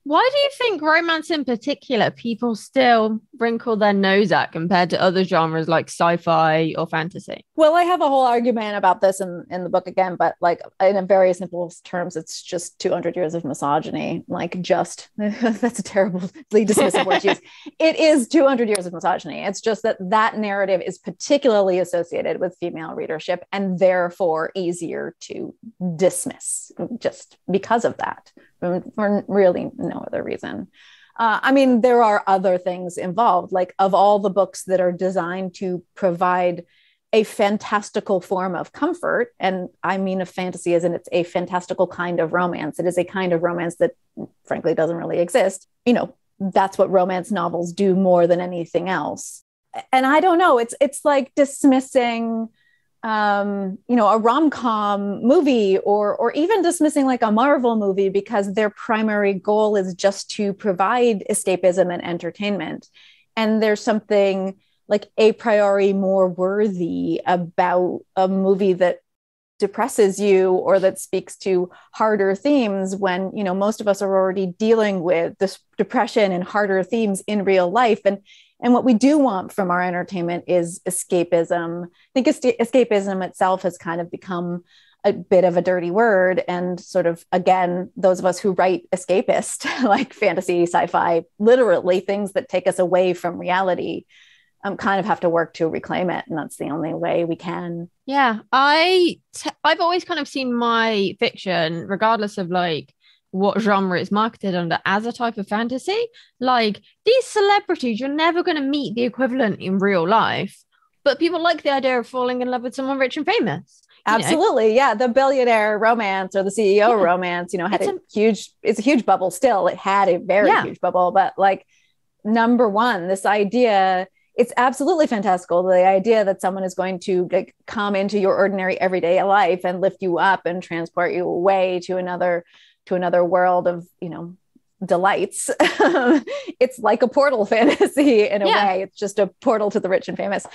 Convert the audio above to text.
Why do you think romance in particular people still wrinkle their nose at compared to other genres like sci-fi or fantasy? Well, I have a whole argument about this in the book again, but like in a very simple terms, it's just 200 years of misogyny. Like, just that's a terribly dismissive word to use. It is 200 years of misogyny. It's just that that narrative is particularly associated with female readership and therefore easier to dismiss just because of that, for really no other reason. I mean, there are other things involved, like of all the books that are designed to provide a fantastical form of comfort. And I mean, a fantasy as in it's a fantastical kind of romance. It is a kind of romance that frankly doesn't really exist. You know, that's what romance novels do more than anything else. And I don't know, it's like dismissing a rom-com movie or even dismissing like a Marvel movie because their primary goal is just to provide escapism and entertainment. And there's something like a priori more worthy about a movie that depresses you or that speaks to harder themes when, you know, most of us are already dealing with this depression and harder themes in real life. And what we do want from our entertainment is escapism. I think escapism itself has kind of become a bit of a dirty word. And sort of, again, those of us who write escapist, like fantasy, sci-fi, literally things that take us away from reality, kind of have to work to reclaim it. And that's the only way we can. Yeah, I've always kind of seen my fiction, regardless of like what genre it's marketed under, as a type of fantasy. Like these celebrities, you're never going to meet the equivalent in real life, but people like the idea of falling in love with someone rich and famous. Absolutely. Yeah. The billionaire romance or the CEO romance, you know, it's a huge bubble still. It had a very huge bubble, but like number one, this idea, it's absolutely fantastical. The idea that someone is going to like, come into your ordinary everyday life and lift you up and transport you away to another world of, you know, delights. It's like a portal fantasy in a way. It's just a portal to the rich and famous.